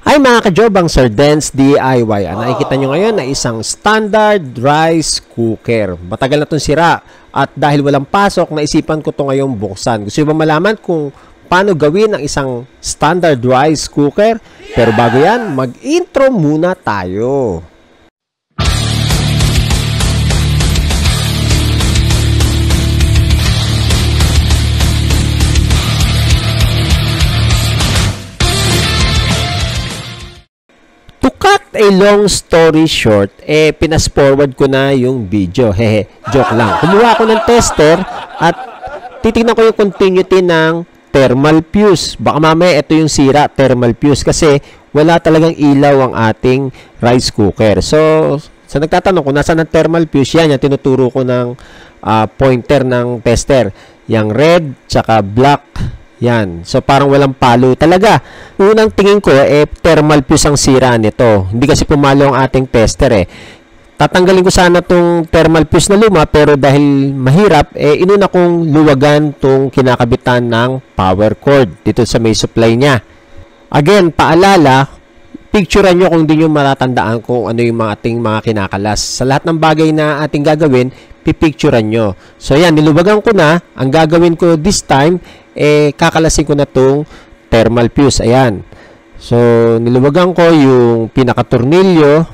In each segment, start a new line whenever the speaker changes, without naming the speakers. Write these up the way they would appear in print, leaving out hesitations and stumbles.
Ay mga kajobang, Sir Dance DIY. Ang nakikita nyo ngayon na isang standard rice cooker. Matagal na itong sira at dahil walang pasok, naisipan ko ito ngayong buksan. Gusto nyo ba malaman kung paano gawin ang isang standard rice cooker? Pero bago yan, mag-intro muna tayo. To cut a long story short, pinas-forward ko na yung video. Hehe, joke lang. Kumuha ako ng tester at titignan ko yung continuity ng thermal fuse. Baka mamaya ito yung sira, thermal fuse, kasi wala talagang ilaw ang ating rice cooker. So, sa nagtatanong kung nasaan ang thermal fuse, yan, yung tinuturo ko ng pointer ng tester. Yung red, tsaka black. Yan. So, parang walang palo talaga. Unang tingin ko, thermal fuse ang sira nito. Hindi kasi pumalo ang ating tester Tatanggalin ko sana tong thermal fuse na luma, pero dahil mahirap, inuna kong luwagan tong kinakabitan ng power cord dito sa may supply niya. Again, paalala, picturean nyo kung hindi nyo matatandaan kung ano yung ating mga kinakalas. Sa lahat ng bagay na ating gagawin, pipicturean nyo. So, yan, niluwagan ko na. Ang gagawin ko this time, kakalasin ko na tong thermal fuse. Ayan. So, niluwagan ko yung pinaka-tornilyo.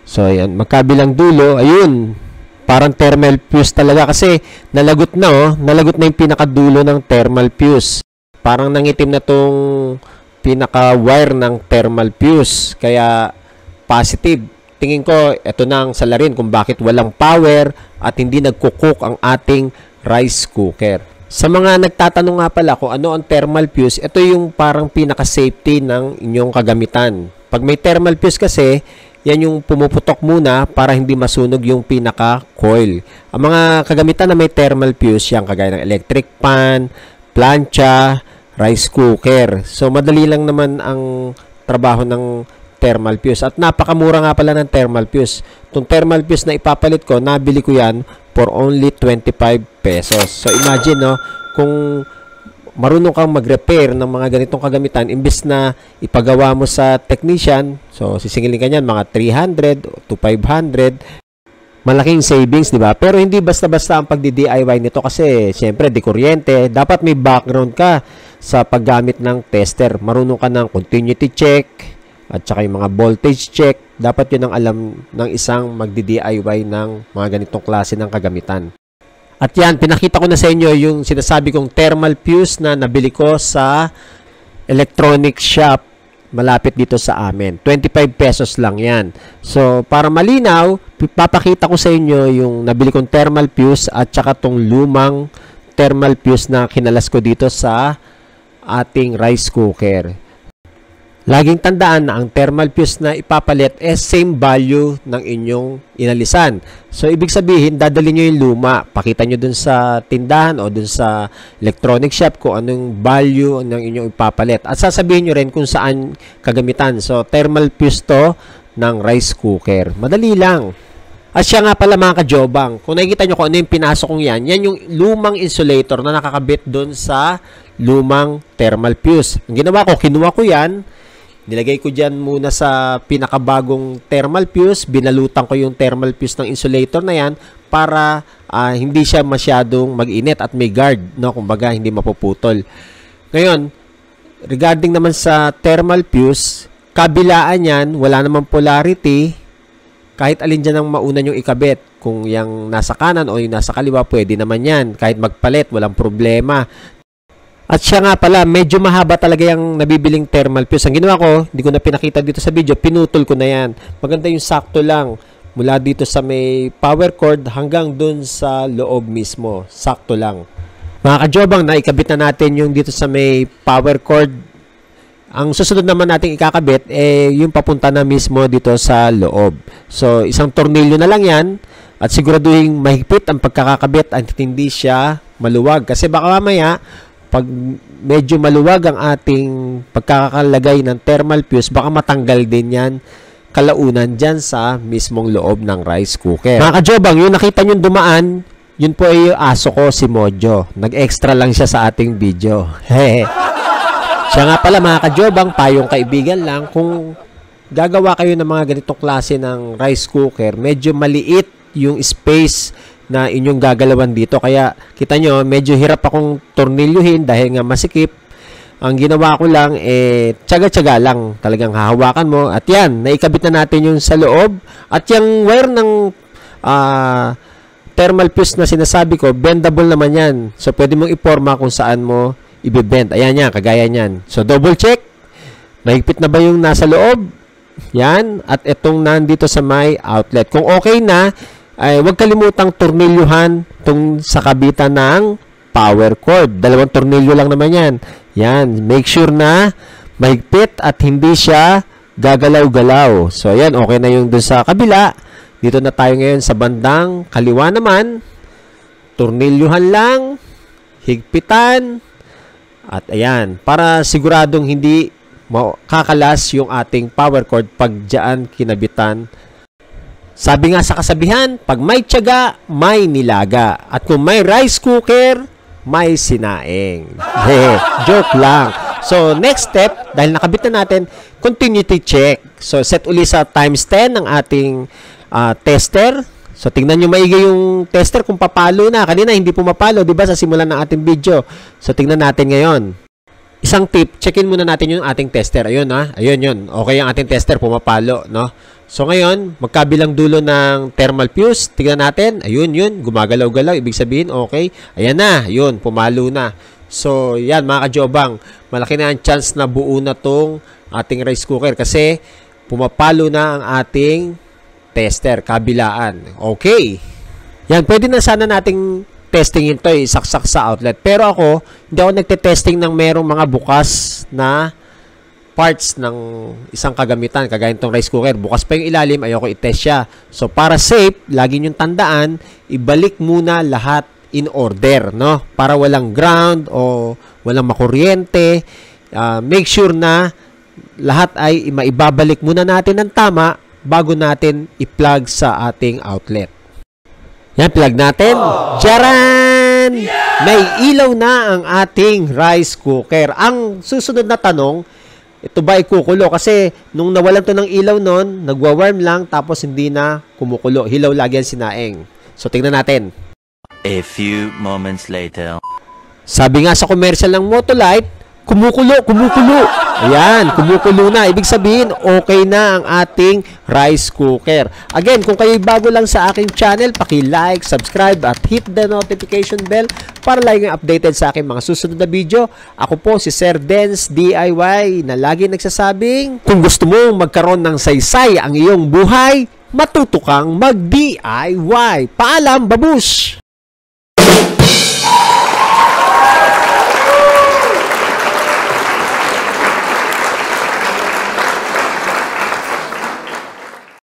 So, ayan. Magkabilang dulo. Ayun. Parang thermal fuse talaga kasi nalagot na, nalagot na yung pinaka-dulo ng thermal fuse. Parang nangitim na tong pinaka-wire ng thermal fuse. Kaya, positive. Tingin ko, ito na ang salarin kung bakit walang power at hindi nagkukook ang ating rice cooker. Sa mga nagtatanong nga pala kung ano ang thermal fuse, ito yung parang pinaka-safety ng inyong kagamitan. Pag may thermal fuse kasi, yan yung pumuputok muna para hindi masunog yung pinaka-coil. Ang mga kagamitan na may thermal fuse, yan kagaya ng electric pan, plancha, rice cooker. So, madali lang naman ang trabaho ng thermal fuse. At napakamura nga pala ng thermal fuse. Itong thermal fuse na ipapalit ko, nabili ko yan for only 25 pesos. So, imagine, kung marunong kang mag-repair ng mga ganitong kagamitan, imbis na ipagawa mo sa technician, so, sisingilin ka niyan, mga 300 to 500, malaking savings, di ba? Pero hindi basta-basta ang pagdi-DIY nito kasi, siyempre, di kuryente. Dapat may background ka sa paggamit ng tester. Marunong ka ng continuity check, at saka yung mga voltage check. Dapat yun ang alam ng isang magdi-DIY ng mga ganitong klase ng kagamitan. At yan, pinakita ko na sa inyo yung sinasabi kong thermal fuse na nabili ko sa electronic shop malapit dito sa amin. 25 pesos lang yan. So, para malinaw, papakita ko sa inyo yung nabili kong thermal fuse at saka tong lumang thermal fuse na kinalas ko dito sa ating rice cooker. Laging tandaan na ang thermal fuse na ipapalit same value ng inyong inalisan. So, ibig sabihin, dadali nyo yung luma. Pakita nyo dun sa tindahan o dun sa electronic shop kung anong value ng inyong ipapalit. At sasabihin nyo rin kung saan kagamitan. So, thermal fuse to ng rice cooker. Madali lang. At siya nga pala mga kajobang, kung nakikita nyo kung ano yung pinasok kong yan yung lumang insulator na nakakabit dun sa lumang thermal fuse. Ang ginawa ko, kinuha ko yan, nilagay ko dyan muna sa pinakabagong thermal fuse. Binalutan ko yung thermal fuse ng insulator na yan para hindi siya masyadong mag-init at may guard, kumbaga hindi mapuputol. Ngayon, regarding naman sa thermal fuse, kabilaan yan, wala namang polarity. Kahit alin dyan ang mauna yung ikabit. Kung yung nasa kanan o yung nasa kaliwa, pwede naman yan. Kahit magpalit, walang problema. At siya nga pala, medyo mahaba talaga yung nabibiling thermal fuse. Ang ginawa ko, hindi ko na pinakita dito sa video, pinutol ko na yan. Maganda yung sakto lang. Mula dito sa may power cord hanggang dun sa loob mismo. Sakto lang. Mga kajobang, naikabit na natin yung dito sa may power cord. Ang susunod naman nating ikakabit, yung papunta na mismo dito sa loob. So, isang tornilyo na lang yan. At siguraduhin mahigpit ang pagkakakabit at hindi siya maluwag. Kasi baka mamaya, pag medyo maluwag ang ating pagkakakalagay ng thermal fuse, baka matanggal din yan kalaunan dyan sa mismong loob ng rice cooker. Mga kajobang, yung nakita nyo dumaan, yun po ay yung aso ko, si Mojo. Nag-extra lang siya sa ating video. Siya nga pala mga kajobang, payong kaibigan lang, kung gagawa kayo ng mga ganitong klase ng rice cooker, medyo maliit yung space na inyong gagalawan dito. Kaya kita nyo, medyo hirap akong tornilyuhin dahil nga masikip. Ang ginawa ko lang, tsaga-tsaga lang. Talagang hahawakan mo. At yan, naikabit na natin yung sa loob. At yung wire ng thermal fuse na sinasabi ko, bendable naman yan. So, pwede mong iporma kung saan mo ibibend. Ayan yan, kagaya yan. So, double check. Mahigpit na ba yung nasa loob? Yan. At itong nandito sa may outlet. Kung okay na, ay huwag kalimutang tornilyuhan itong sa kabitan ng power cord. 2 tornilyo lang naman yan. Yan. Make sure na mahigpit at hindi siya gagalaw-galaw. So, yan. Okay na yung dun sa kabila. Dito na tayo ngayon sa bandang kaliwa naman. Tornilyuhan lang. Higpitan. At ayan. Para siguradong hindi kakalas yung ating power cord pag dyan kinabitan. Sabi nga sa kasabihan, pag may tiyaga, may nilaga. At kung may rice cooker, may sinaing. Joke lang. So, next step, dahil nakabit na natin, continuity check. So, set uli sa times 10 ng ating tester. So, tingnan nyo maigi yung tester kung papalo na. Kanina, hindi pumapalo, di ba, sa simulan ng ating video. So, tingnan natin ngayon. Isang tip, checkin muna natin yung ating tester. Ayun, ha? Ayun, yun. Okay ang ating tester, pumapalo, no? So, ngayon, magkabilang dulo ng thermal fuse. Tingnan natin. Ayun, yun. Gumagalaw-galaw. Ibig sabihin, okay. Ayan na. Yun, pumalo na. So, yan, mga kajobang. Malaki na ang chance na buo na tong ating rice cooker kasi pumapalo na ang ating tester, kabilaan. Okay. Yan, pwede na sana nating testing ito, isaksak sa outlet. Pero ako, hindi ako nagte-testing ng merong mga bukas na parts ng isang kagamitan. Kagaya itong rice cooker. Bukas pa yung ilalim, ayoko i-test siya. So, para safe, lagi niyong tandaan, ibalik muna lahat in order, no? Para walang ground o walang makuryente. Make sure na lahat ay maibabalik muna natin ng tama bago natin i-plug sa ating outlet. Yan, plug natin. Tcharan! May ilaw na ang ating rice cooker. Ang susunod na tanong, ito ba ikukulo? Kasi nung nawalan to ng ilaw nun, nagwa-warm lang tapos hindi na kumukulo. Hilaw lagi ang sinaing. So, tingnan natin.
A few moments later.
Sabi nga sa commercial ng Motolite, kumukulo, kumukulo. Ayan, kumukulo na. Ibig sabihin, okay na ang ating rice cooker. Again, kung kayo bago lang sa aking channel, paki-like, subscribe, at hit the notification bell para laging updated sa aking mga susunod na video. Ako po si Sir Dens DIY na lagi nagsasabing, kung gusto mong magkaroon ng saysay ang iyong buhay, matuto kang mag-DIY. Paalam, babush!